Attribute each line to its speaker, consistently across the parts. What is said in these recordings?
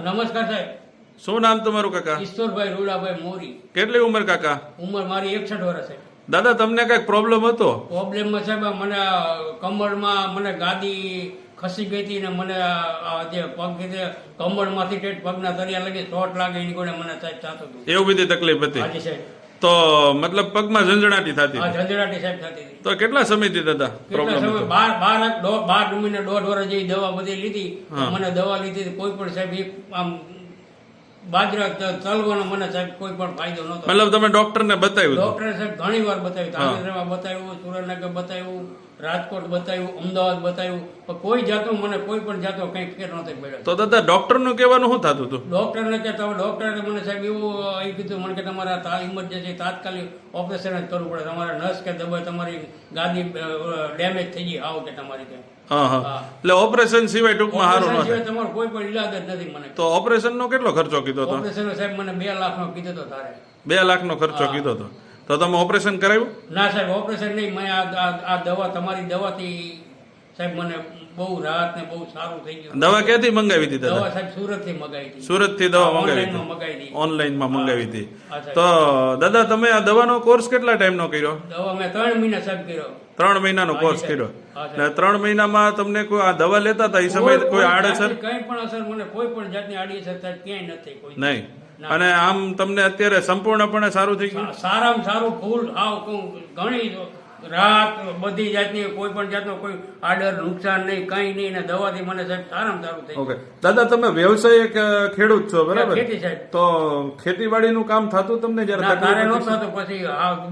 Speaker 1: નમસ્કાર સાહેબ.
Speaker 2: શું નામ તમારું કાકા?
Speaker 1: ઈશ્વરભાઈ રૂડાભાઈ મોરી.
Speaker 2: કેટલી ઉંમર કાકા?
Speaker 1: ઉંમર મારી 61 વર્ષ છે.
Speaker 2: દાદા તમને કઈક પ્રોબ્લેમ હતો?
Speaker 1: પ્રોબ્લેમમાં સાહેબ મને કમરમાં મને ગાદી ખસી ગઈ હતી ને મને જે પગ છે કમરમાંથી ટેટ પગના તરિયા લગી ચોટ લાગે એની કોને મને સાહેબ થતું હતું.
Speaker 2: એવું બધી તકલીફ હતી?
Speaker 1: હાજી સાહેબ.
Speaker 2: તો મતલબ પગમાં ઝંઝણાટી થતી
Speaker 1: હા,
Speaker 2: હતી?
Speaker 1: ઝંઝણાટી સાહેબ થતી હતી.
Speaker 2: તો કેટલા સમયથી દાદા
Speaker 1: કેટલા
Speaker 2: પ્રોબ્લેમ
Speaker 1: સમય
Speaker 2: હતો?
Speaker 1: 12 મહિને 1.5 વર્ષ જેવી દવા બધી લીધી. મને દવા લીધી કોઈ પણ સાહેબ એક આમ બાજરા તલવાનો મને સાહેબ કોઈ પણ ફાયદો નતો.
Speaker 2: મતલબ તમે ડોક્ટર ને બતાવ્યું?
Speaker 1: ડોક્ટરે સાહેબ ઘણી વાર બતાવ્યું, ધાંગધ્રામાં બતાવ્યું, સુરેન્દ્રનગર બતાવ્યું, રાજકોટ બતાવ્યું, અમદાવાદ બતાવ્યું, પણ કોઈ જાતનો મને કોઈ પણ જાતનો કઈ ફેર નતો પડ્યો.
Speaker 2: તો દાદા ડોક્ટર નું કહેવાનું શું થતું હતું?
Speaker 1: ડોક્ટરને કે ડોક્ટરે મને સાહેબ એવું એ કીધું મને કે તમારા ઇમરજન્સી તાત્કાલિક ઓપરેશન જ કરવું પડે, તમારા નસ કે દબાઈ તમારી ગાદી ડેમેજ થઈ ગઈ આવો કે તમારી કે
Speaker 2: એટલે ઓપરેશન સિવાય ટૂંકમાં સારું ન થાય?
Speaker 1: તમારો કોઈ પણ ઈલાજ જ નથી મને.
Speaker 2: તો ઓપરેશન નો કેટલો ખર્ચો કીધો હતો?
Speaker 1: ઓપરેશન સાહેબ મને 2 લાખનો કીધો હતો તારે.
Speaker 2: 2 લાખ નો ખર્ચો કીધો હતો. તો તમે ઓપરેશન કરાવ્યું?
Speaker 1: ના સાહેબ ઓપરેશન નહીં. મેં આ દવા તમારી દવાથી સાહેબ મને બહુ રાહત ને બહુ સારું થઈ ગયું.
Speaker 2: દવા ક્યાંથી મંગાવી હતી દાદા?
Speaker 1: દવા સાહેબ સુરત થી મંગાવી હતી.
Speaker 2: સુરત થી દવા મંગાવી હતી? ઓનલાઈન માં મંગાવી હતી. તો દાદા તમે આ દવાનો કોર્સ કેટલા ટાઈમ નો કર્યો?
Speaker 1: દવા મેં 3 મહિના સાહેબ કર્યો.
Speaker 2: 3 મહિનાનો કોર્સ કર્યો. 3 મહિનામાં તમને કોઈ આ દવા લેતા હતા એ સમય કોઈ આડઅસર?
Speaker 1: કઈ પણ અસર મને કોઈ પણ જાતની આડી અસર સાહેબ ક્યાંય નથી કોઈ.
Speaker 2: નહીં. અને આમ તમને અત્યારે સંપૂર્ણપણે સારું થઈ ગયું?
Speaker 1: સારામાં સારું ફૂલ આવ ઘણી રાહત બધી જાતની કોઈ પણ જાતનો કોઈ આડર નુકસાન નહીં કઈ નહીં ને દવાથી મને સાહેબ સારામાં સારું થઈ ગયું.
Speaker 2: ઓકે દાદા તમે વ્યવસાય ખેડૂત છો બરાબર?
Speaker 1: ખેતી સાહેબ.
Speaker 2: તો ખેતીવાડીનું કામ થતું તમને જયારે?
Speaker 1: તારે નહોતું થતું. પછી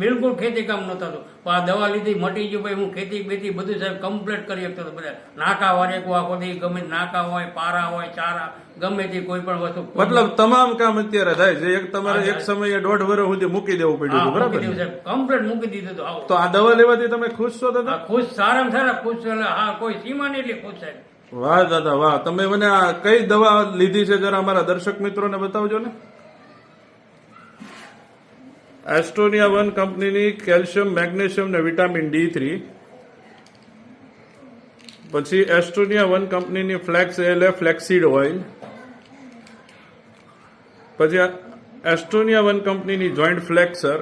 Speaker 1: બિલકુલ ખેતી કામ નહોતું થતું. આ દવા લીધી મટી ગયું ભાઈ. હું ખેતી બેતી બધું સાહેબ કમ્પ્લીટ કરી શકતો હતો. બધા નાકા વારેકું આખો દી ગમે નાકા હોય પારા હોય ચારા ગમે તે કોઈ પણ વસ્તુ
Speaker 2: મતલબ તમામ કામ અત્યારે થાય છે. એક તમારે એક સમયે 1.5 વર્ષ સુધી મૂકી દેવું પડ્યું હતું બરાબર?
Speaker 1: કમ્પ્લીટ મૂકી દીધું હતું.
Speaker 2: તો આ દવા લેવાથી તમે ખુશ છો દાદા?
Speaker 1: ખુશ સારામાં સારા ખુશ. હા કોઈ સીમા નહીં એટલી ખુશ સાહેબ.
Speaker 2: વાહ દાદા વાહ. તમે મને આ કઈ દવા લીધી છે જરા અમારા દર્શક મિત્રોને બતાવજો ને. એસ્ટોનિયા 1 કંપનીની કેલ્શિયમ મેગ્નેશિયમ ને વિટામિન D3, પછી એસ્ટોનિયા 1 કંપનીની ફ્લેક્સ ALA ફ્લેક્સીડ ઓઇલ, પછી એસ્ટોનિયા 1 કંપનીની જોઈન્ટ ફ્લેક્સર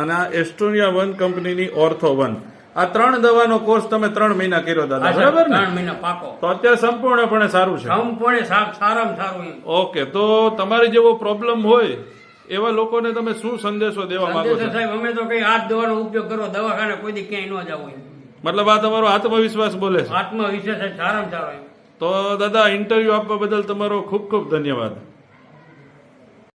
Speaker 2: અને આ એસ્ટોનિયા 1 કંપનીની ઓર્થો 1. આ 3 દવાનો કોર્સ તમે 3 મહિના કર્યો દાદા બરાબર ને?
Speaker 1: 3 મહિના પાકો.
Speaker 2: તો અત્યારે સંપૂર્ણપણે સારું છે?
Speaker 1: સંપૂર્ણ સારામાં સારું.
Speaker 2: ઓકે. તો તમારી જેવો પ્રોબ્લેમ હોય એવા લોકોને તમે શું સંદેશો દેવા માંગો છો?
Speaker 1: સાહેબ અમે તો કઈ આ દવાનો ઉપયોગ કરો, દવાખાને કોઈ દી ક્યાંય ન જવું.
Speaker 2: મતલબ આ તમારો આત્મવિશ્વાસ બોલે છે?
Speaker 1: આત્મવિશ્વાસ સારામાં સારો.
Speaker 2: તો દાદા ઇન્ટરવ્યુ આપવા બદલ તમારો ખૂબ ખૂબ ધન્યવાદ.